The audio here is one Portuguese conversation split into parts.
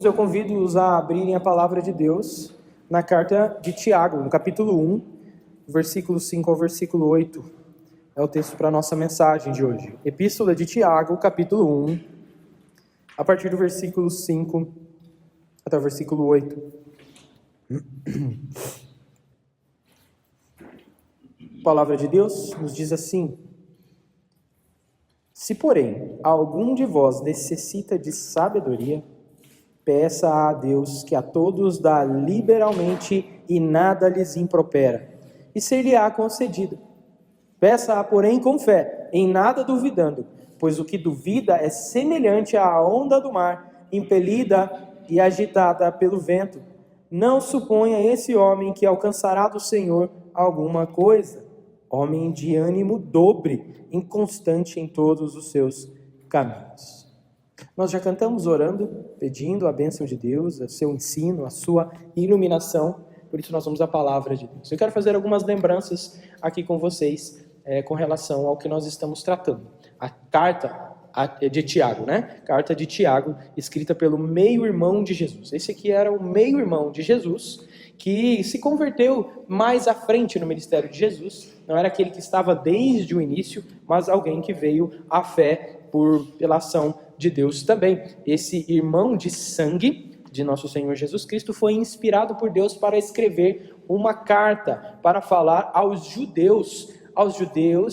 Eu convido-os a abrirem a palavra de Deus na carta de Tiago, no capítulo 1, versículo 5 ao versículo 8. É o texto para a nossa mensagem de hoje. Epístola de Tiago, capítulo 1, a partir do versículo 5 até o versículo 8. A palavra de Deus nos diz assim: Se, porém, algum de vós necessita de sabedoria, peça a Deus, que a todos dá liberalmente e nada lhes impropera, e ser-lhe-á concedido. Peça-a, porém, com fé, em nada duvidando, pois o que duvida é semelhante à onda do mar, impelida e agitada pelo vento. Não suponha esse homem que alcançará do Senhor alguma coisa. Homem de ânimo dobre, inconstante em todos os seus caminhos. Nós já cantamos orando, pedindo a bênção de Deus, o seu ensino, a sua iluminação. Por isso nós vamos à palavra de Deus. Eu quero fazer algumas lembranças aqui com vocês com relação ao que nós estamos tratando. A carta de Tiago, né? Carta de Tiago, escrita pelo meio-irmão de Jesus. Esse aqui era o meio-irmão de Jesus, que se converteu mais à frente no ministério de Jesus. Não era aquele que estava desde o início, mas alguém que veio à fé pela ação de Deus também. Esse irmão de sangue de nosso Senhor Jesus Cristo foi inspirado por Deus para escrever uma carta para falar aos judeus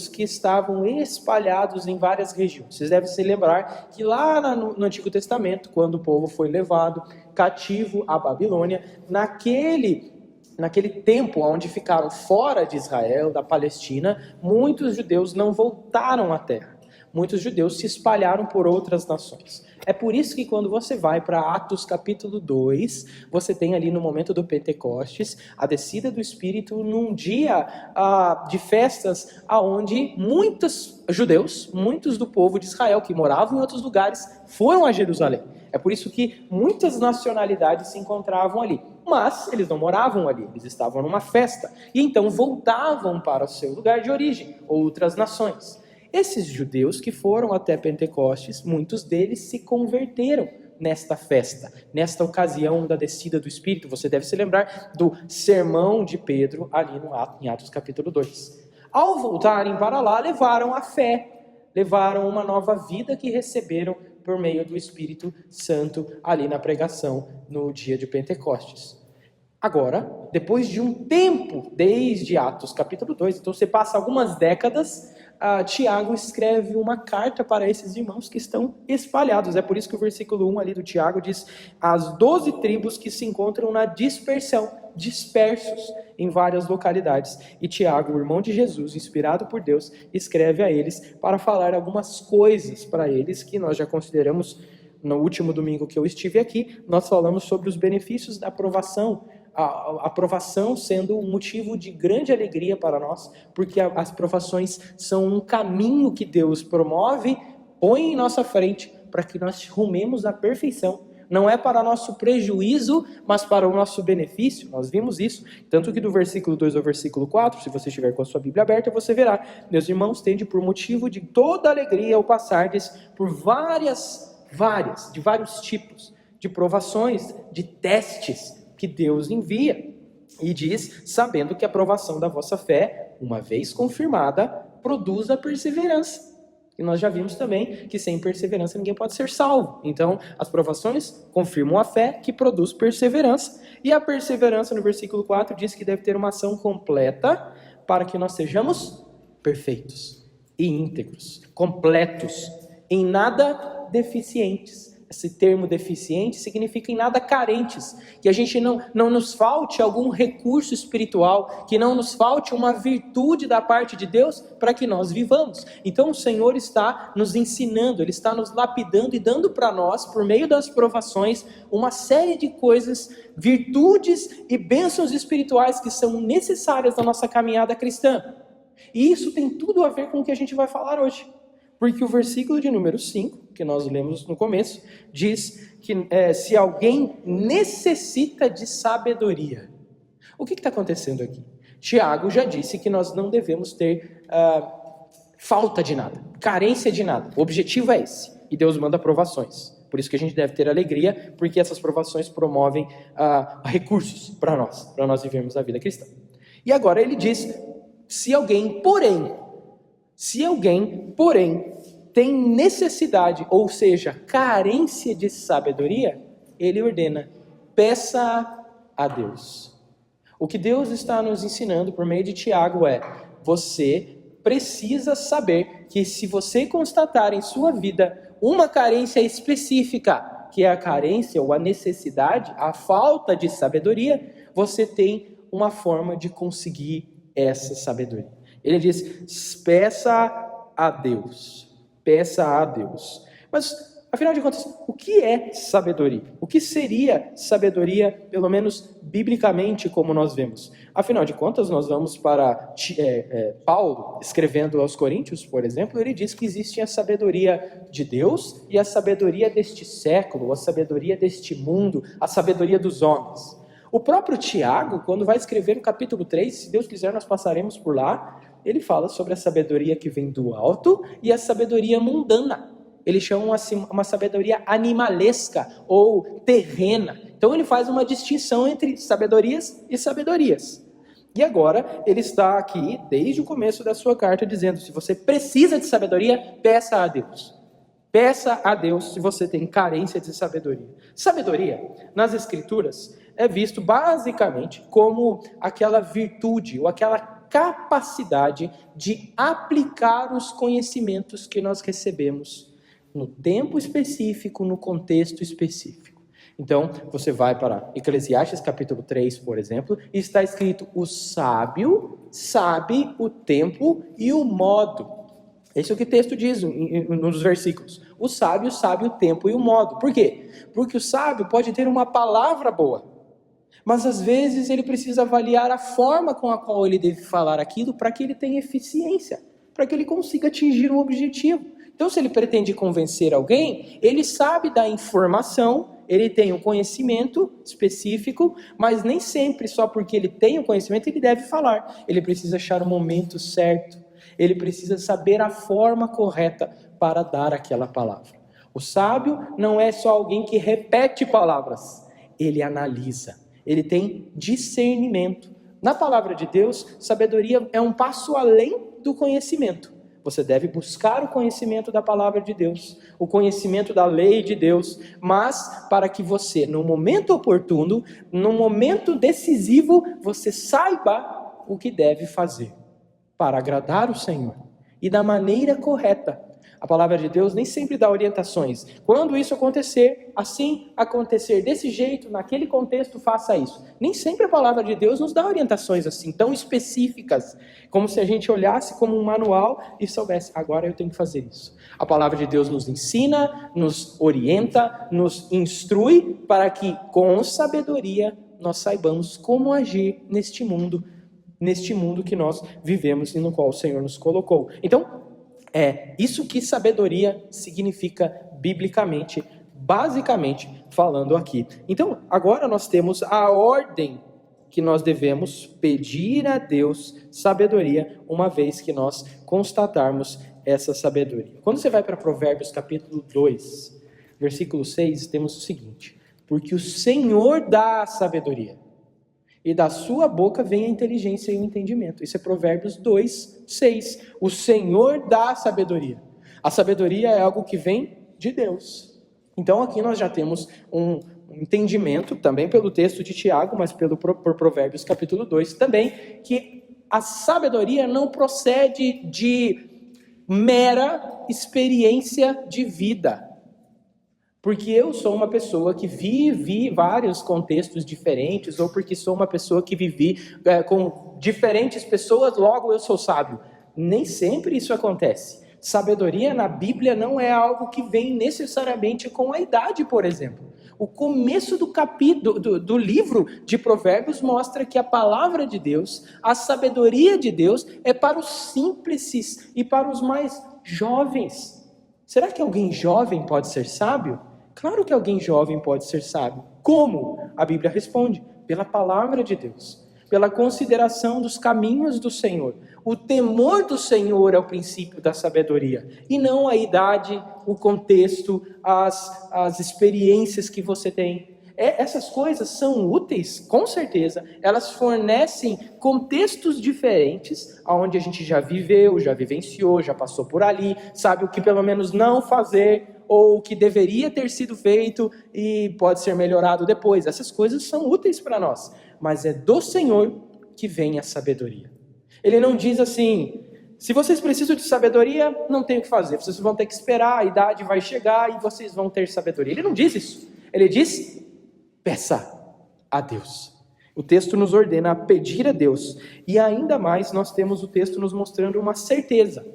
que estavam espalhados em várias regiões. Vocês devem se lembrar que lá no Antigo Testamento, quando o povo foi levado cativo à Babilônia, naquele tempo onde ficaram fora de Israel, da Palestina, muitos judeus não voltaram à terra. Muitos judeus se espalharam por outras nações. É por isso que quando você vai para Atos capítulo 2, você tem ali no momento do Pentecostes, a descida do Espírito num dia de festas onde muitos judeus, muitos do povo de Israel que moravam em outros lugares, foram a Jerusalém. É por isso que muitas nacionalidades se encontravam ali. Mas eles não moravam ali, eles estavam numa festa. E então voltavam para o seu lugar de origem, outras nações. Esses judeus que foram até Pentecostes, muitos deles se converteram nesta festa, nesta ocasião da descida do Espírito. Você deve se lembrar do sermão de Pedro ali em Atos capítulo 2. Ao voltarem para lá, levaram a fé, levaram uma nova vida que receberam por meio do Espírito Santo ali na pregação no dia de Pentecostes. Agora, depois de um tempo, desde Atos capítulo 2, então você passa algumas décadas, Tiago escreve uma carta para esses irmãos que estão espalhados. É por isso que o versículo 1 ali do Tiago diz: as 12 tribos que se encontram na dispersão, dispersos em várias localidades. E Tiago, o irmão de Jesus, inspirado por Deus, escreve a eles para falar algumas coisas para eles que nós já consideramos. No último domingo que eu estive aqui, nós falamos sobre os benefícios da aprovação, a aprovação sendo um motivo de grande alegria para nós, porque as provações são um caminho que Deus promove, põe em nossa frente, para que nós rumemos à perfeição. Não é para nosso prejuízo, mas para o nosso benefício. Nós vimos isso, tanto que do versículo 2 ao versículo 4, se você estiver com a sua Bíblia aberta, você verá: meus irmãos, tende por motivo de toda alegria ao passardes por de vários tipos de provações, de testes que Deus envia. E diz: sabendo que a provação da vossa fé, uma vez confirmada, produz a perseverança. E nós já vimos também que sem perseverança ninguém pode ser salvo. Então, as provações confirmam a fé, que produz perseverança. E a perseverança, no versículo 4, diz que deve ter uma ação completa para que nós sejamos perfeitos e íntegros, completos, em nada deficientes. Esse termo deficiente significa em nada carentes, que a gente não nos falte algum recurso espiritual, que não nos falte uma virtude da parte de Deus para que nós vivamos. Então o Senhor está nos ensinando, Ele está nos lapidando e dando para nós, por meio das provações, uma série de coisas, virtudes e bênçãos espirituais que são necessárias na nossa caminhada cristã. E isso tem tudo a ver com o que a gente vai falar hoje. Porque o versículo de número 5, que nós lemos no começo, diz que se alguém necessita de sabedoria. O que está acontecendo aqui? Tiago já disse que nós não devemos ter falta de nada, carência de nada. O objetivo é esse. E Deus manda provações. Por isso que a gente deve ter alegria, porque essas provações promovem recursos para nós vivermos a vida cristã. E agora ele diz, se alguém, porém, tem necessidade, ou seja, carência de sabedoria, ele ordena, peça a Deus. O que Deus está nos ensinando por meio de Tiago é, você precisa saber que se você constatar em sua vida uma carência específica, que é a carência ou a necessidade, a falta de sabedoria, você tem uma forma de conseguir essa sabedoria. Ele diz, peça a Deus. Mas, afinal de contas, o que é sabedoria? O que seria sabedoria, pelo menos biblicamente, como nós vemos? Afinal de contas, nós vamos para Paulo, escrevendo aos Coríntios, por exemplo, ele diz que existe a sabedoria de Deus e a sabedoria deste século, a sabedoria deste mundo, a sabedoria dos homens. O próprio Tiago, quando vai escrever no capítulo 3, se Deus quiser nós passaremos por lá, ele fala sobre a sabedoria que vem do alto e a sabedoria mundana. Eles chamam assim uma sabedoria animalesca ou terrena. Então ele faz uma distinção entre sabedorias e sabedorias. E agora ele está aqui, desde o começo da sua carta, dizendo, se você precisa de sabedoria, peça a Deus. Peça a Deus se você tem carência de sabedoria. Sabedoria, nas Escrituras, é visto basicamente como aquela virtude ou aquela capacidade de aplicar os conhecimentos que nós recebemos no tempo específico, no contexto específico. Então, você vai para Eclesiastes capítulo 3, por exemplo, e está escrito, o sábio sabe o tempo e o modo. Esse é o que o texto diz nos versículos. O sábio sabe o tempo e o modo. Por quê? Porque o sábio pode ter uma palavra boa, mas às vezes ele precisa avaliar a forma com a qual ele deve falar aquilo para que ele tenha eficiência, para que ele consiga atingir o objetivo. Então, se ele pretende convencer alguém, ele sabe da informação, ele tem um conhecimento específico, mas nem sempre só porque ele tem o conhecimento ele deve falar. Ele precisa achar o momento certo, ele precisa saber a forma correta para dar aquela palavra. O sábio não é só alguém que repete palavras, ele analisa. Ele tem discernimento. Na palavra de Deus, sabedoria é um passo além do conhecimento. Você deve buscar o conhecimento da palavra de Deus, o conhecimento da lei de Deus, mas para que você, no momento oportuno, no momento decisivo, você saiba o que deve fazer para agradar o Senhor e da maneira correta. A palavra de Deus nem sempre dá orientações. Quando isso acontecer, assim acontecer, desse jeito, naquele contexto, faça isso. Nem sempre a palavra de Deus nos dá orientações assim, tão específicas, como se a gente olhasse como um manual e soubesse, agora eu tenho que fazer isso. A palavra de Deus nos ensina, nos orienta, nos instrui, para que com sabedoria nós saibamos como agir neste mundo que nós vivemos e no qual o Senhor nos colocou. Então, é isso que sabedoria significa biblicamente, basicamente falando aqui. Então, agora nós temos a ordem que nós devemos pedir a Deus sabedoria, uma vez que nós constatarmos essa sabedoria. Quando você vai para Provérbios capítulo 2, versículo 6, temos o seguinte, porque o Senhor dá a sabedoria, e da sua boca vem a inteligência e o entendimento. Isso é Provérbios 2, 6. O Senhor dá a sabedoria. A sabedoria é algo que vem de Deus. Então aqui nós já temos um entendimento, também pelo texto de Tiago, mas por Provérbios capítulo 2 também, que a sabedoria não procede de mera experiência de vida. Porque eu sou uma pessoa que vivi vários contextos diferentes, ou porque sou uma pessoa que vivi com diferentes pessoas, logo eu sou sábio. Nem sempre isso acontece. Sabedoria na Bíblia não é algo que vem necessariamente com a idade, por exemplo. O começo do livro de Provérbios mostra que a palavra de Deus, a sabedoria de Deus, é para os simples e para os mais jovens. Será que alguém jovem pode ser sábio? Claro que alguém jovem pode ser sábio. Como? A Bíblia responde, pela palavra de Deus, pela consideração dos caminhos do Senhor. O temor do Senhor é o princípio da sabedoria, e não a idade, o contexto, as experiências que você tem. Essas coisas são úteis, com certeza, elas fornecem contextos diferentes, onde a gente já viveu, já vivenciou, já passou por ali, sabe o que pelo menos não fazer, ou o que deveria ter sido feito e pode ser melhorado depois. Essas coisas são úteis para nós, mas é do Senhor que vem a sabedoria. Ele não diz assim: se vocês precisam de sabedoria, não tem o que fazer, vocês vão ter que esperar, a idade vai chegar e vocês vão ter sabedoria. Ele não diz isso, ele diz: peça a Deus. O texto nos ordena a pedir a Deus, e ainda mais nós temos o texto nos mostrando uma certeza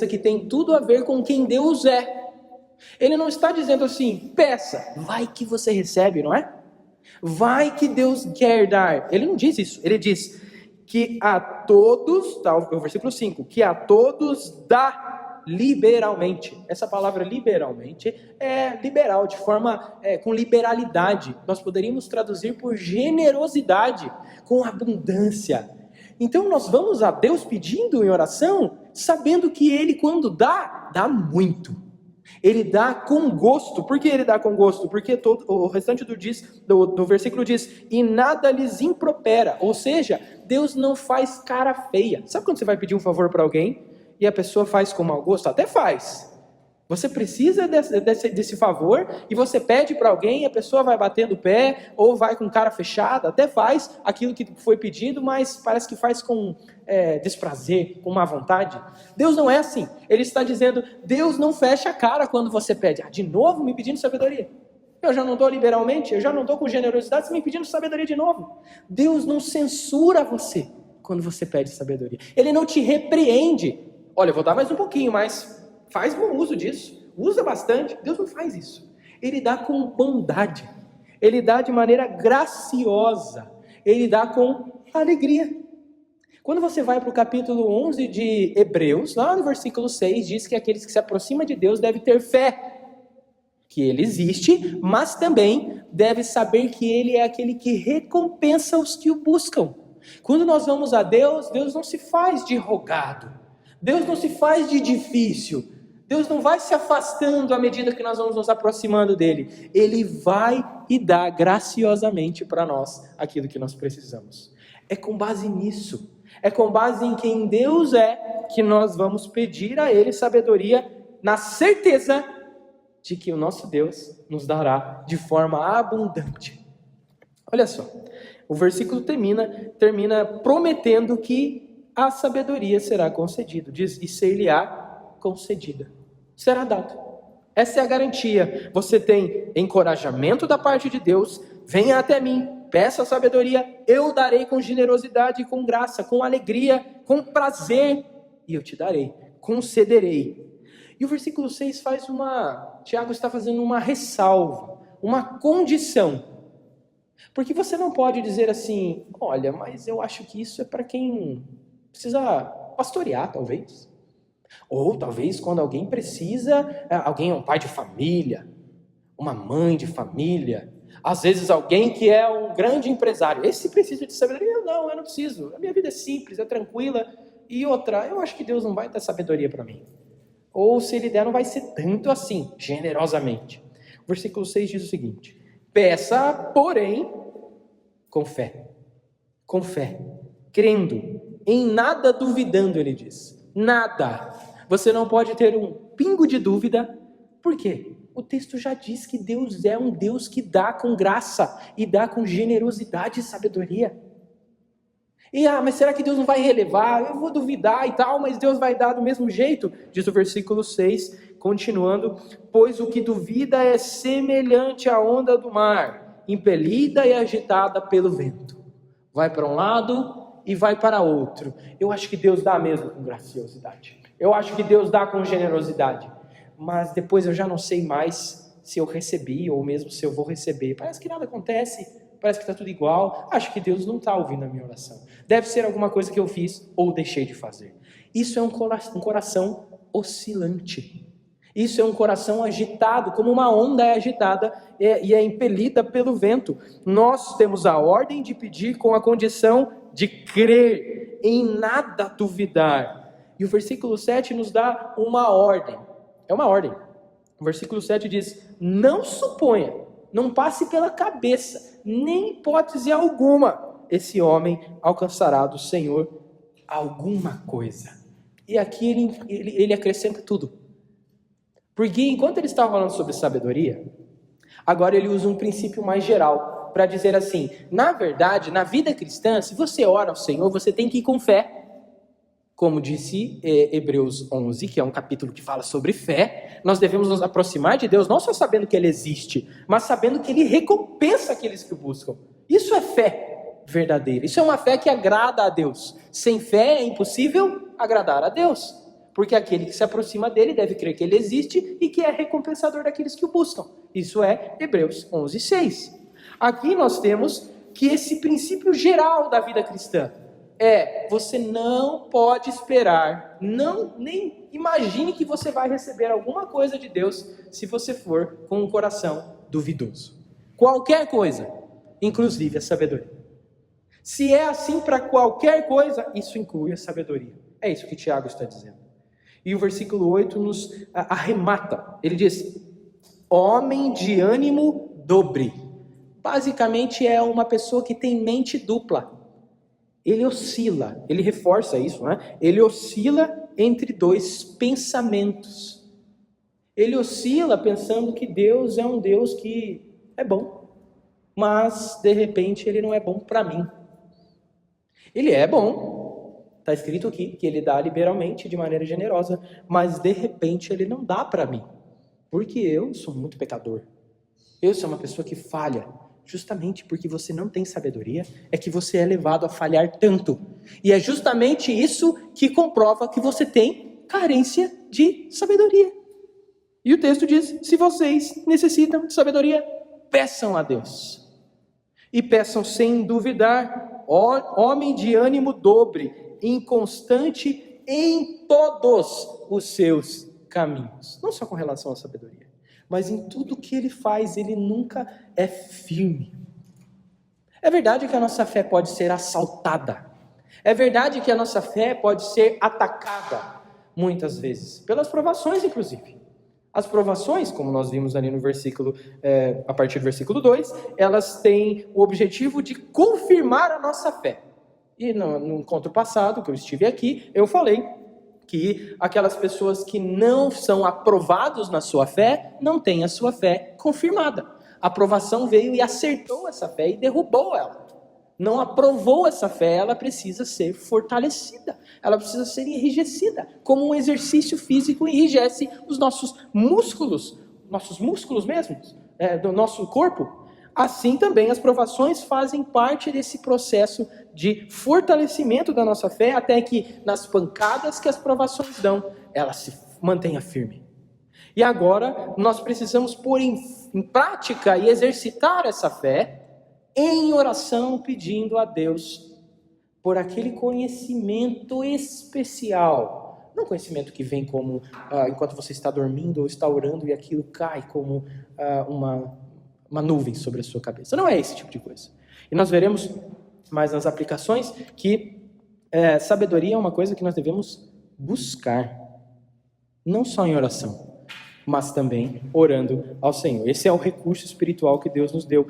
que tem tudo a ver com quem Deus é. Ele não está dizendo assim: peça, vai que você recebe, não é? Vai que Deus quer dar. Ele não diz isso, ele diz que a todos, tá, o versículo 5, que a todos dá liberalmente. Essa palavra liberalmente é liberal, de forma, com liberalidade. Nós poderíamos traduzir por generosidade, com abundância. Então nós vamos a Deus pedindo em oração, sabendo que Ele, quando dá muito. Ele dá com gosto. Por que Ele dá com gosto? Porque o restante do versículo diz: e nada lhes impropera. Ou seja, Deus não faz cara feia. Sabe quando você vai pedir um favor para alguém e a pessoa faz com mau gosto? Até faz. Você precisa desse favor e você pede para alguém, a pessoa vai batendo o pé ou vai com cara fechada, até faz aquilo que foi pedido, mas parece que faz com desprazer, com má vontade. Deus não é assim. Ele está dizendo: Deus não fecha a cara quando você pede. De novo me pedindo sabedoria? Eu já não dou liberalmente, eu já não dou com generosidade, você me pedindo sabedoria de novo. Deus não censura você quando você pede sabedoria. Ele não te repreende. Olha, eu vou dar mais um pouquinho, mas faz bom uso disso, usa bastante. Deus não faz isso. Ele dá com bondade, Ele dá de maneira graciosa, Ele dá com alegria. Quando você vai para o capítulo 11 de Hebreus, lá no versículo 6, diz que aqueles que se aproximam de Deus devem ter fé, que Ele existe, mas também deve saber que Ele é aquele que recompensa os que o buscam. Quando nós vamos a Deus, Deus não se faz de rogado, Deus não se faz de difícil, Deus não vai se afastando à medida que nós vamos nos aproximando dEle. Ele vai e dá graciosamente para nós aquilo que nós precisamos. É com base nisso, é com base em quem Deus é, que nós vamos pedir a Ele sabedoria, na certeza de que o nosso Deus nos dará de forma abundante. Olha só, o versículo termina prometendo que a sabedoria será concedida. Diz: e ser-lhe-á concedida. Será dado. Essa é a garantia. Você tem encorajamento da parte de Deus. Venha até mim, peça a sabedoria, eu darei com generosidade, com graça, com alegria, com prazer, e eu te darei, concederei. E o versículo 6 Tiago está fazendo uma ressalva, uma condição. Porque você não pode dizer assim: olha, mas eu acho que isso é para quem precisa pastorear, talvez. Ou talvez quando alguém precisa, alguém é um pai de família, uma mãe de família, às vezes alguém que é um grande empresário, esse precisa de sabedoria. Eu não preciso, a minha vida é simples, é tranquila. E outra, eu acho que Deus não vai dar sabedoria para mim. Ou se Ele der, não vai ser tanto assim, generosamente. O versículo 6 diz o seguinte: peça, porém, com fé, crendo, em nada duvidando, ele diz. Nada. Você não pode ter um pingo de dúvida. Por quê? O texto já diz que Deus é um Deus que dá com graça e dá com generosidade e sabedoria. Mas será que Deus não vai relevar? Eu vou duvidar e tal, mas Deus vai dar do mesmo jeito? Diz o versículo 6, continuando: pois o que duvida é semelhante à onda do mar, impelida e agitada pelo vento. Vai para um lado e vai para outro. Eu acho que Deus dá mesmo com graciosidade. Eu acho que Deus dá com generosidade. Mas depois eu já não sei mais se eu recebi ou mesmo se eu vou receber. Parece que nada acontece, parece que está tudo igual. Acho que Deus não está ouvindo a minha oração. Deve ser alguma coisa que eu fiz ou deixei de fazer. Isso é um coração oscilante. Isso é um coração agitado, como uma onda é agitada e é impelida pelo vento. Nós temos a ordem de pedir com a condição de crer, em nada duvidar. E o versículo 7 nos dá uma ordem. É uma ordem. O versículo 7 diz: não suponha, não passe pela cabeça, nem hipótese alguma, esse homem alcançará do Senhor alguma coisa. E aqui ele acrescenta tudo. Porque enquanto ele estava falando sobre sabedoria, agora ele usa um princípio mais geral para dizer assim: na verdade, na vida cristã, se você ora ao Senhor, você tem que ir com fé. Como disse Hebreus 11, que é um capítulo que fala sobre fé, nós devemos nos aproximar de Deus, não só sabendo que Ele existe, mas sabendo que Ele recompensa aqueles que o buscam. Isso é fé verdadeira, isso é uma fé que agrada a Deus. Sem fé é impossível agradar a Deus, porque aquele que se aproxima dele deve crer que Ele existe e que é recompensador daqueles que o buscam. Isso é Hebreus 11, 6. Aqui nós temos que esse princípio geral da vida cristã você não pode esperar, nem imagine que você vai receber alguma coisa de Deus se você for com um coração duvidoso. Qualquer coisa, inclusive a sabedoria. Se é assim para qualquer coisa, isso inclui a sabedoria. É isso que Tiago está dizendo. E o versículo 8 nos arremata. Ele diz: homem de ânimo dobre. Basicamente é uma pessoa que tem mente dupla. Ele oscila, ele reforça isso, né? Ele oscila entre dois pensamentos. Ele oscila pensando que Deus é um Deus que é bom, mas de repente ele não é bom para mim. Ele é bom, está escrito aqui que ele dá liberalmente, de maneira generosa, mas de repente ele não dá para mim, porque eu sou muito pecador. Eu sou uma pessoa que falha. Justamente porque você não tem sabedoria, é que você é levado a falhar tanto. E é justamente isso que comprova que você tem carência de sabedoria. E o texto diz: se vocês necessitam de sabedoria, peçam a Deus. E peçam sem duvidar, homem de ânimo dobre, inconstante em todos os seus caminhos. Não só com relação à sabedoria, mas em tudo que ele faz, ele nunca é firme. É verdade que a nossa fé pode ser assaltada. É verdade que a nossa fé pode ser atacada, muitas vezes, pelas provações, inclusive. As provações, como nós vimos ali no versículo, a partir do versículo 2, elas têm o objetivo de confirmar a nossa fé. E no encontro passado, que eu estive aqui, eu falei que aquelas pessoas que não são aprovados na sua fé, não têm a sua fé confirmada. A aprovação veio e acertou essa fé e derrubou ela. Não aprovou essa fé, ela precisa ser fortalecida. Ela precisa ser enrijecida, como um exercício físico enrijece os nossos músculos mesmos, do nosso corpo. Assim também as provações fazem parte desse processo de fortalecimento da nossa fé, até que nas pancadas que as provações dão, ela se mantenha firme. E agora nós precisamos pôr em prática e exercitar essa fé em oração, pedindo a Deus por aquele conhecimento especial. Não conhecimento que vem como enquanto você está dormindo ou está orando e aquilo cai como uma nuvem sobre a sua cabeça. Não é esse tipo de coisa. E nós veremos mais nas aplicações que sabedoria é uma coisa que nós devemos buscar. Não só em oração, mas também orando ao Senhor. Esse é o recurso espiritual que Deus nos deu.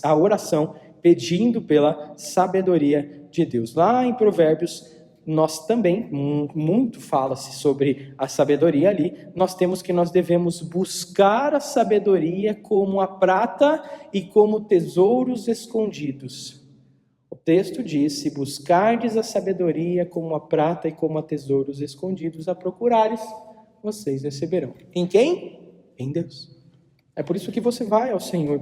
A oração pedindo pela sabedoria de Deus. Lá em Provérbios, nós também, muito fala-se sobre a sabedoria ali, nós temos que nós devemos buscar a sabedoria como a prata e como tesouros escondidos. O texto diz: se buscardes a sabedoria como a prata e como a tesouros escondidos, a procurares, vocês receberão. Em quem? Em Deus. É por isso que você vai ao Senhor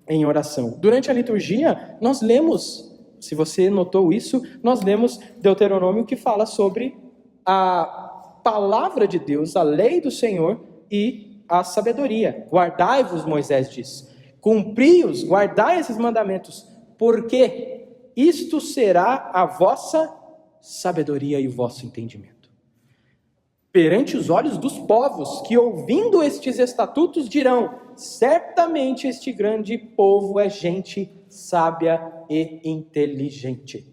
em oração. Durante a liturgia, nós lemos, se você notou isso, nós lemos Deuteronômio, que fala sobre a palavra de Deus, a lei do Senhor e a sabedoria. Guardai-vos, Moisés diz, cumpri-os, guardai esses mandamentos, porque isto será a vossa sabedoria e o vosso entendimento. perante os olhos dos povos, que ouvindo estes estatutos dirão: certamente este grande povo é gente sábia e inteligente.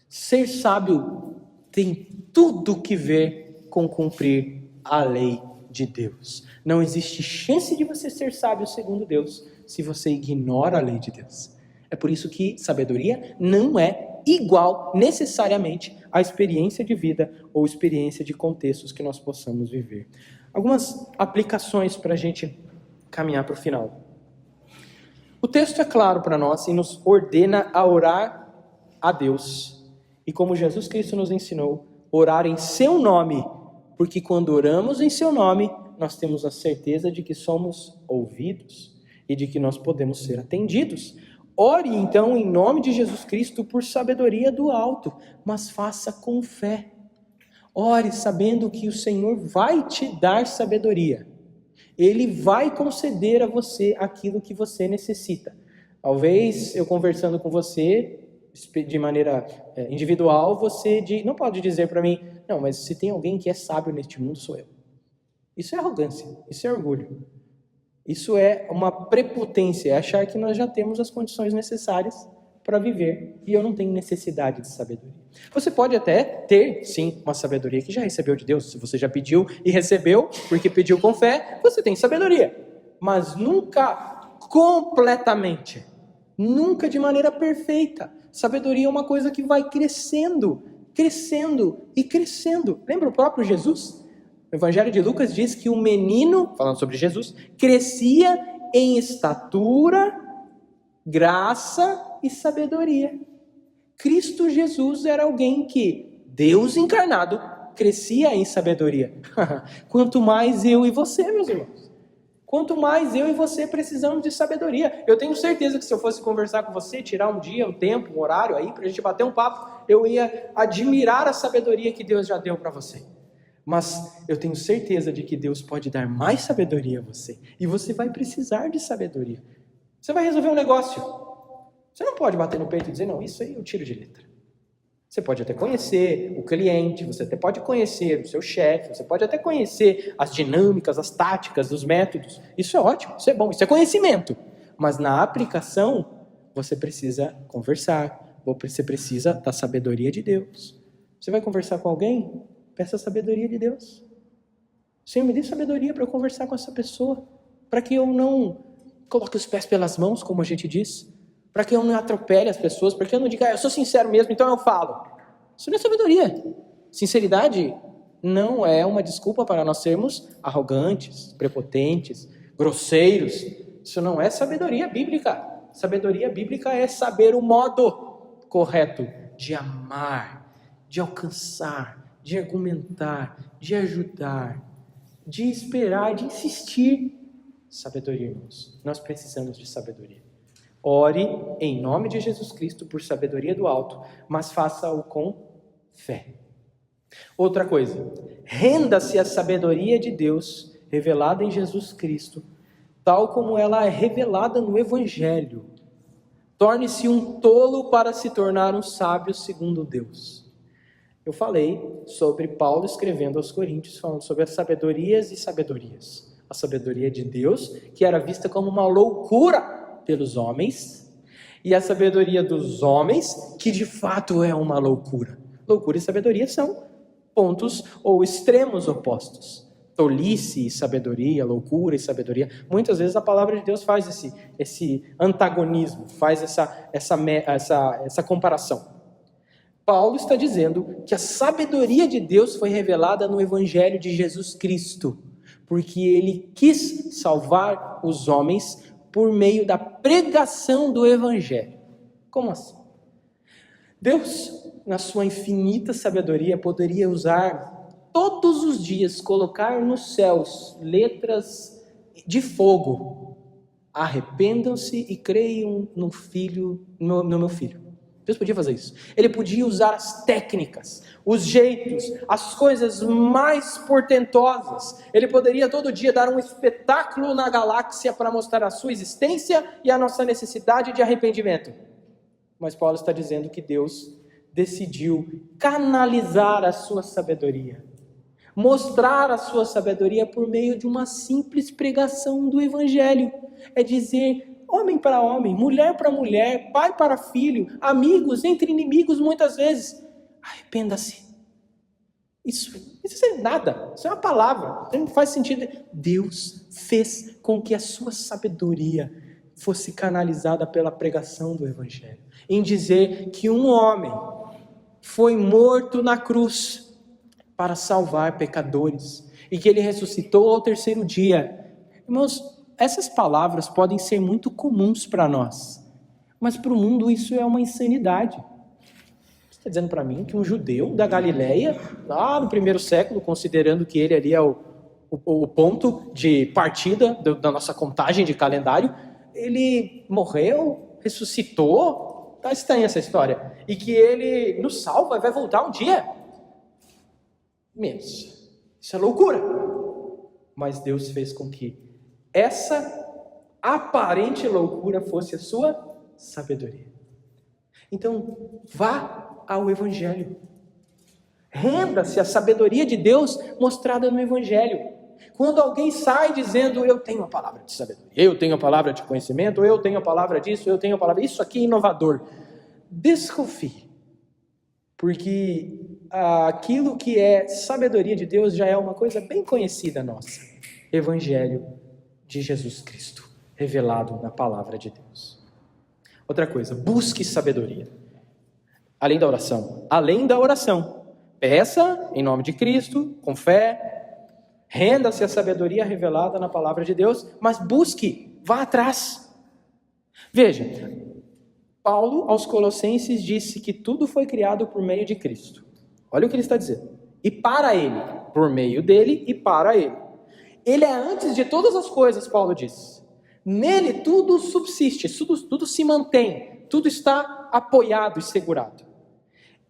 Ser sábio tem tudo que ver com cumprir a lei de Deus. Não existe chance de você ser sábio segundo Deus se você ignora a lei de Deus. É por isso que sabedoria não é igual necessariamente à experiência de vida ou experiência de contextos que nós possamos viver. Algumas aplicações para a gente caminhar para o final. O texto é claro para nós e nos ordena a orar a Deus. E como Jesus Cristo nos ensinou, orar em seu nome, porque quando oramos em seu nome, nós temos a certeza de que somos ouvidos e de que nós podemos ser atendidos. Ore então em nome de Jesus Cristo por sabedoria do alto, mas faça com fé. Ore sabendo que o Senhor vai te dar sabedoria. Ele vai conceder a você aquilo que você necessita. Talvez eu conversando com você de maneira individual, você não pode dizer para mim: não, mas se tem alguém que é sábio neste mundo, sou eu. Isso é arrogância, isso é orgulho. Isso é uma prepotência, é achar que nós já temos as condições necessárias para viver e eu não tenho necessidade de sabedoria. Você pode até ter, sim, uma sabedoria que já recebeu de Deus. Se você já pediu e recebeu, porque pediu com fé, você tem sabedoria. Mas nunca completamente, nunca de maneira perfeita. Sabedoria é uma coisa que vai crescendo, crescendo e crescendo. Lembra o próprio Jesus? O Evangelho de Lucas diz que o menino, falando sobre Jesus, crescia em estatura, graça e sabedoria. Cristo Jesus era alguém que, Deus encarnado, crescia em sabedoria. Quanto mais eu e você, meus irmãos. Quanto mais eu e você precisamos de sabedoria. Eu tenho certeza que se eu fosse conversar com você, tirar um dia, um tempo, um horário aí, para a gente bater um papo, eu ia admirar a sabedoria que Deus já deu para você. Mas eu tenho certeza de que Deus pode dar mais sabedoria a você. E você vai precisar de sabedoria. Você vai resolver um negócio. Você não pode bater no peito e dizer: não, isso aí eu tiro de letra. Você pode até conhecer o cliente, você até pode conhecer o seu chefe, você pode até conhecer as dinâmicas, as táticas, os métodos. Isso é ótimo, isso é bom, isso é conhecimento. Mas na aplicação, você precisa conversar, você precisa da sabedoria de Deus. Você vai conversar com alguém? Peça a sabedoria de Deus. Senhor, me dê sabedoria para eu conversar com essa pessoa, para que eu não coloque os pés pelas mãos, como a gente diz, para que eu não atropele as pessoas, para que eu não diga: eu sou sincero mesmo, então eu falo. Isso não é sabedoria. Sinceridade não é uma desculpa para nós sermos arrogantes, prepotentes, grosseiros. Isso não é sabedoria bíblica. Sabedoria bíblica é saber o modo correto de amar, de alcançar, de argumentar, de ajudar, de esperar, de insistir. Sabedoria, irmãos. Nós precisamos de sabedoria. Ore em nome de Jesus Cristo por sabedoria do alto, mas faça-o com fé. Outra coisa, renda-se à sabedoria de Deus revelada em Jesus Cristo, tal como ela é revelada no Evangelho. Torne-se um tolo para se tornar um sábio segundo Deus. Eu falei sobre Paulo escrevendo aos Coríntios, falando sobre as sabedorias e sabedorias. A sabedoria de Deus, que era vista como uma loucura pelos homens, e a sabedoria dos homens, que de fato é uma loucura. Loucura e sabedoria são pontos ou extremos opostos. Tolice e sabedoria, loucura e sabedoria. Muitas vezes a palavra de Deus faz esse antagonismo, faz essa comparação. Paulo está dizendo que a sabedoria de Deus foi revelada no Evangelho de Jesus Cristo, porque ele quis salvar os homens por meio da pregação do Evangelho. Como assim? Deus, na sua infinita sabedoria, poderia usar todos os dias, colocar nos céus letras de fogo: arrependam-se e creiam no meu filho. Deus podia fazer isso. Ele podia usar as técnicas, os jeitos, as coisas mais portentosas. Ele poderia todo dia dar um espetáculo na galáxia para mostrar a sua existência e a nossa necessidade de arrependimento. Mas Paulo está dizendo que Deus decidiu canalizar a sua sabedoria, Mostrar a sua sabedoria por meio de uma simples pregação do Evangelho. É dizer, homem para homem, mulher para mulher, pai para filho, amigos entre inimigos muitas vezes. Arrependa-se. Isso é nada, isso é uma palavra, não faz sentido. Deus fez com que a sua sabedoria fosse canalizada pela pregação do Evangelho, em dizer que um homem foi morto na cruz para salvar pecadores, e que ele ressuscitou ao terceiro dia. Irmãos, essas palavras podem ser muito comuns para nós, mas para o mundo isso é uma insanidade. Está dizendo para mim que um judeu da Galileia, lá no primeiro século, considerando que ele ali é o ponto de partida da nossa contagem de calendário, ele morreu, ressuscitou, está estranha essa história, e que ele nos salva e vai voltar um dia. Menos. Isso é loucura. Mas Deus fez com que essa aparente loucura fosse a sua sabedoria. Então, vá ao Evangelho. Renda-se à sabedoria de Deus mostrada no Evangelho. Quando alguém sai dizendo, eu tenho a palavra de sabedoria, eu tenho a palavra de conhecimento, eu tenho a palavra disso, eu tenho a palavra... Isso aqui é inovador. Desconfie. Porque aquilo que é sabedoria de Deus já é uma coisa bem conhecida nossa. Evangelho de Jesus Cristo, revelado na palavra de Deus. Outra coisa, busque sabedoria. Além da oração, peça em nome de Cristo, com fé, renda-se à sabedoria revelada na palavra de Deus, mas busque, vá atrás. Veja, Paulo aos Colossenses disse que tudo foi criado por meio de Cristo. Olha o que ele está dizendo. E para ele, por meio dele e para ele. Ele é antes de todas as coisas, Paulo diz. Nele tudo subsiste, tudo se mantém, tudo está apoiado e segurado.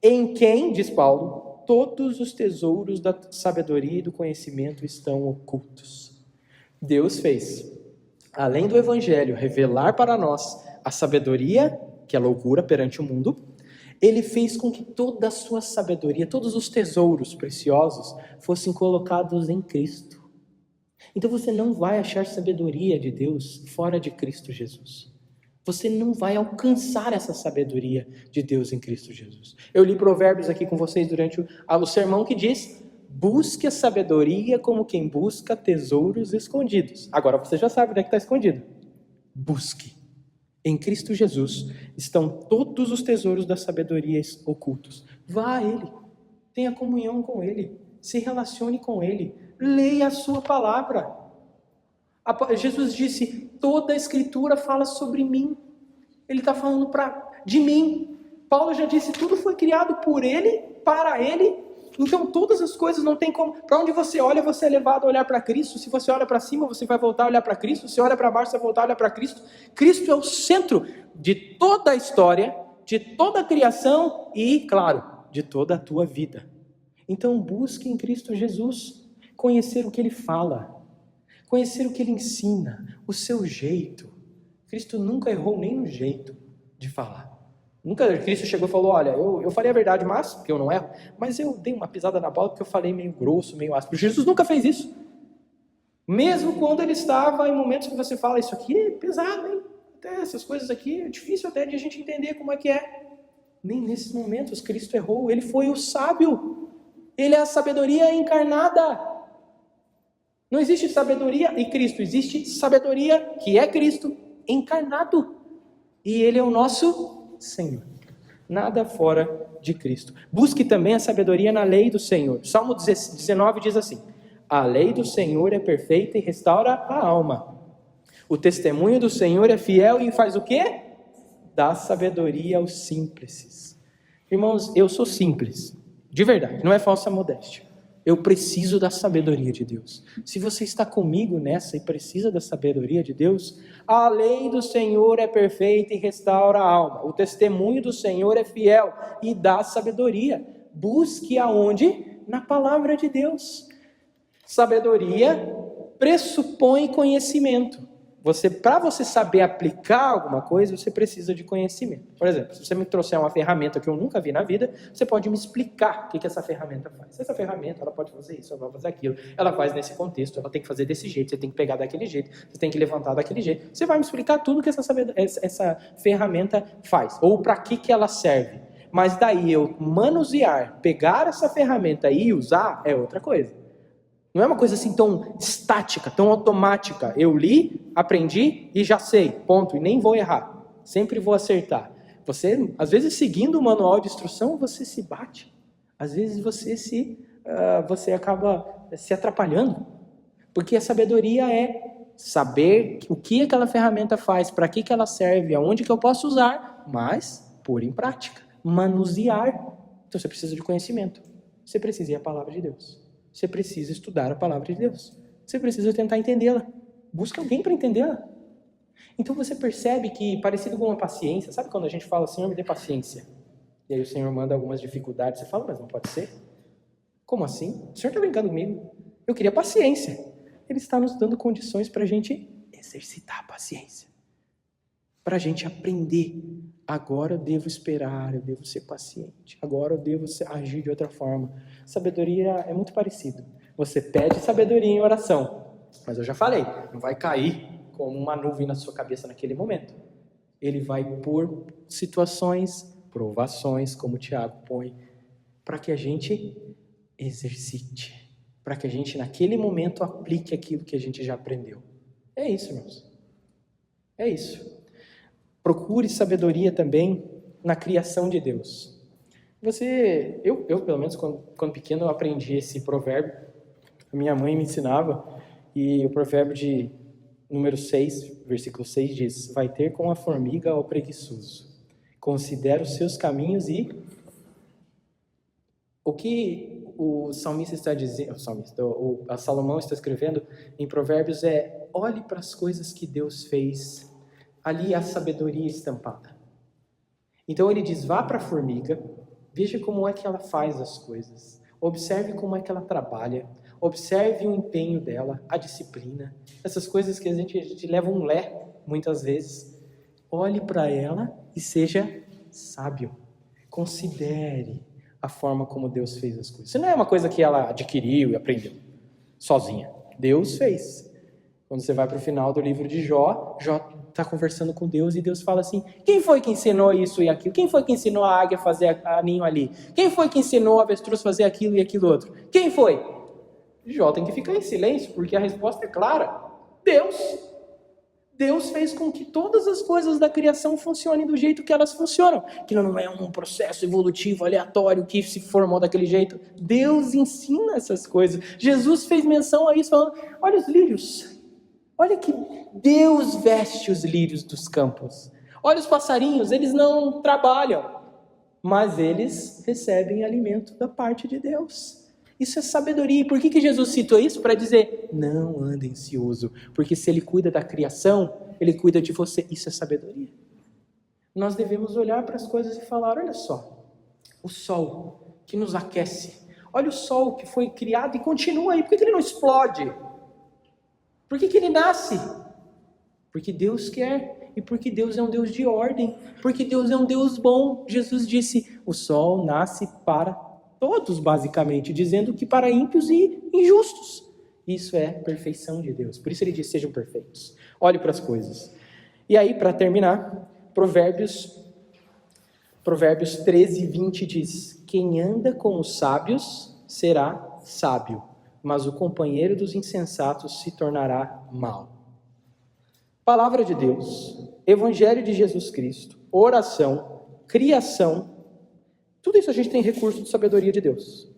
Em quem, diz Paulo, todos os tesouros da sabedoria e do conhecimento estão ocultos. Deus fez, além do Evangelho, revelar para nós a sabedoria, que é loucura perante o mundo. Ele fez com que toda a sua sabedoria, todos os tesouros preciosos fossem colocados em Cristo. Então você não vai achar sabedoria de Deus fora de Cristo Jesus. Você não vai alcançar essa sabedoria de Deus em Cristo Jesus. Eu li Provérbios aqui com vocês durante o sermão que diz, busque a sabedoria como quem busca tesouros escondidos. Agora você já sabe onde é que está escondido. Busque. Em Cristo Jesus estão todos os tesouros da sabedoria ocultos. Vá a Ele, tenha comunhão com Ele, se relacione com Ele, leia a sua palavra. Jesus disse, toda a Escritura fala sobre mim. Ele está falando de mim. Paulo já disse, tudo foi criado por Ele, para Ele. Então todas as coisas não tem como... Para onde você olha, você é levado a olhar para Cristo. Se você olha para cima, você vai voltar a olhar para Cristo. Se olha para baixo, você vai voltar a olhar para Cristo. Cristo é o centro de toda a história, de toda a criação e, claro, de toda a tua vida. Então busque em Cristo Jesus conhecer o que Ele fala, conhecer o que Ele ensina, o seu jeito. Cristo nunca errou nem no jeito de falar. Nunca Cristo chegou e falou, olha, eu falei a verdade, porque eu não erro, mas eu dei uma pisada na bola porque eu falei meio grosso, meio áspero. Jesus nunca fez isso. Mesmo quando Ele estava em momentos que você fala, isso aqui é pesado, hein? Até essas coisas aqui é difícil até de a gente entender como é que é. Nem nesses momentos Cristo errou. Ele foi o sábio. Ele é a sabedoria encarnada. Não existe sabedoria em Cristo, existe sabedoria que é Cristo encarnado. E Ele é o nosso Senhor. Nada fora de Cristo. Busque também a sabedoria na lei do Senhor. Salmo 19 diz assim, a lei do Senhor é perfeita e restaura a alma. O testemunho do Senhor é fiel e faz o quê? Dá sabedoria aos simples. Irmãos, eu sou simples, de verdade, não é falsa modéstia. Eu preciso da sabedoria de Deus. Se você está comigo nessa e precisa da sabedoria de Deus, a lei do Senhor é perfeita e restaura a alma. O testemunho do Senhor é fiel e dá sabedoria. Busque aonde? Na palavra de Deus. Sabedoria pressupõe conhecimento. Para você saber aplicar alguma coisa, você precisa de conhecimento. Por exemplo, se você me trouxer uma ferramenta que eu nunca vi na vida, você pode me explicar o que essa ferramenta faz. Essa ferramenta, ela pode fazer isso, ela pode fazer aquilo, ela faz nesse contexto, ela tem que fazer desse jeito, você tem que pegar daquele jeito, você tem que levantar daquele jeito. Você vai me explicar tudo que essa ferramenta faz, ou para que ela serve. Mas daí eu manusear, pegar essa ferramenta e usar, é outra coisa. Não é uma coisa assim tão estática, tão automática. Eu li, aprendi e já sei, ponto. E nem vou errar. Sempre vou acertar. Você, às vezes, seguindo o manual de instrução, você se bate. Às vezes você acaba se atrapalhando. Porque a sabedoria é saber o que aquela ferramenta faz, para que ela serve, aonde que eu posso usar, mas pôr em prática, manusear. Então você precisa de conhecimento. Você precisa ir à palavra de Deus. Você precisa estudar a palavra de Deus. Você precisa tentar entendê-la. Busca alguém para entendê-la. Então você percebe que, parecido com uma paciência, sabe quando a gente fala, Senhor, me dê paciência? E aí o Senhor manda algumas dificuldades. Você fala, mas não pode ser? Como assim? O Senhor está brincando comigo? Eu queria paciência. Ele está nos dando condições para a gente exercitar a paciência. Para a gente aprender. Agora eu devo esperar, eu devo ser paciente. Agora eu devo agir de outra forma. Sabedoria é muito parecido. Você pede sabedoria em oração. Mas eu já falei, não vai cair como uma nuvem na sua cabeça naquele momento. Ele vai pôr situações, provações, como o Tiago põe, para que a gente exercite. Para que a gente, naquele momento, aplique aquilo que a gente já aprendeu. É isso, irmãos. É isso. Procure sabedoria também na criação de Deus. Eu pelo menos, quando pequeno, eu aprendi esse provérbio. A minha mãe me ensinava. E o provérbio de número 6, versículo 6 diz: vai ter com a formiga ao preguiçoso. Considera os seus caminhos e... O que o salmista está dizendo, a Salomão está escrevendo em provérbios é: olhe para as coisas que Deus fez. Ali há a sabedoria estampada. Então ele diz, vá para a formiga, veja como é que ela faz as coisas, observe como é que ela trabalha, observe o empenho dela, a disciplina, essas coisas que a gente leva um lé, muitas vezes. Olhe para ela e seja sábio. Considere a forma como Deus fez as coisas. Isso não é uma coisa que ela adquiriu e aprendeu sozinha. Deus fez. Quando você vai para o final do livro de Jó está conversando com Deus e Deus fala assim: quem foi que ensinou isso e aquilo? Quem foi que ensinou a águia a fazer a ninho ali? Quem foi que ensinou a avestruz a fazer aquilo e aquilo outro? Quem foi? Jó tem que ficar em silêncio, porque a resposta é clara: Deus. Deus fez com que todas as coisas da criação funcionem do jeito que elas funcionam. Aquilo não é um processo evolutivo aleatório que se formou daquele jeito. Deus ensina essas coisas. Jesus fez menção a isso, falando: olha os lírios. Olha que Deus veste os lírios dos campos. Olha os passarinhos, eles não trabalham, mas eles recebem alimento da parte de Deus. Isso é sabedoria. E por que Jesus citou isso? Para dizer, não ande ansioso, porque se ele cuida da criação, ele cuida de você. Isso é sabedoria. Nós devemos olhar para as coisas e falar, olha só, o sol que nos aquece, olha o sol que foi criado e continua aí, por que ele não explode? Por que ele nasce? Porque Deus quer, e porque Deus é um Deus de ordem, porque Deus é um Deus bom. Jesus disse, o sol nasce para todos, basicamente, dizendo que para ímpios e injustos. Isso é perfeição de Deus. Por isso ele diz, sejam perfeitos. Olhe para as coisas. E aí, para terminar, Provérbios 13, 20 diz, quem anda com os sábios será sábio, mas o companheiro dos insensatos se tornará mau. Palavra de Deus, Evangelho de Jesus Cristo, oração, criação, tudo isso a gente tem recurso de sabedoria de Deus.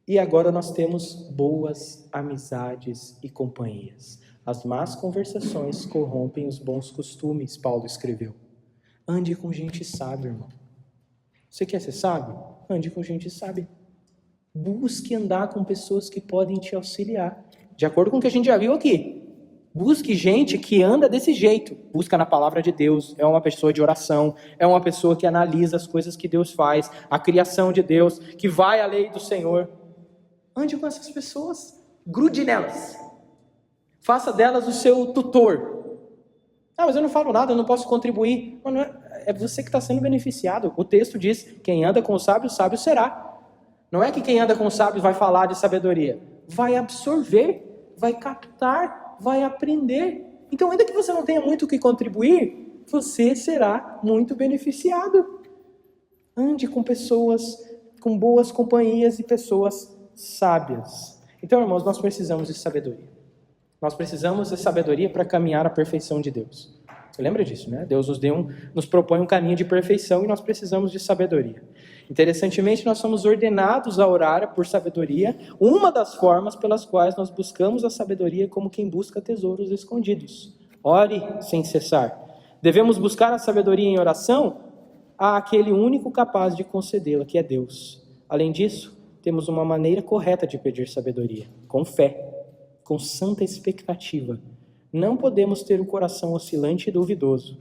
E agora nós temos boas amizades e companhias. As más conversações corrompem os bons costumes, Paulo escreveu. Ande com gente sábia, irmão. Você quer ser sábio? Ande com gente sábia. Busque andar com pessoas que podem te auxiliar. De acordo com o que a gente já viu aqui. Busque gente que anda desse jeito. Busca na palavra de Deus. É uma pessoa de oração. É uma pessoa que analisa as coisas que Deus faz. A criação de Deus. Que vai à lei do Senhor. Ande com essas pessoas. Grude nelas. Faça delas o seu tutor. Ah, mas eu não falo nada, eu não posso contribuir. Mas não é você que está sendo beneficiado. O texto diz, quem anda com o sábio será. Não é que quem anda com o sábio vai falar de sabedoria. Vai absorver, vai captar, vai aprender. Então, ainda que você não tenha muito o que contribuir, você será muito beneficiado. Ande com pessoas, com boas companhias e pessoas sábias. Então, irmãos, nós precisamos de sabedoria. Nós precisamos de sabedoria para caminhar à perfeição de Deus. Você lembra disso, né? Deus nos propõe um caminho de perfeição e nós precisamos de sabedoria. Interessantemente, nós somos ordenados a orar por sabedoria, uma das formas pelas quais nós buscamos a sabedoria como quem busca tesouros escondidos. Ore sem cessar. Devemos buscar a sabedoria em oração àquele único capaz de concedê-la, que é Deus. Além disso, temos uma maneira correta de pedir sabedoria, com fé, com santa expectativa. Não podemos ter o coração oscilante e duvidoso,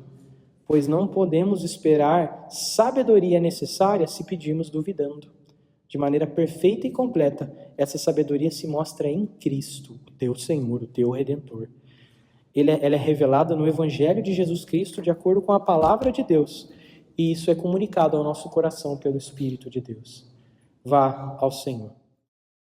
pois não podemos esperar sabedoria necessária se pedirmos duvidando. De maneira perfeita e completa, essa sabedoria se mostra em Cristo, o teu Senhor, o teu Redentor. Ela é revelada no Evangelho de Jesus Cristo de acordo com a palavra de Deus, e isso é comunicado ao nosso coração pelo Espírito de Deus. Vá ao Senhor.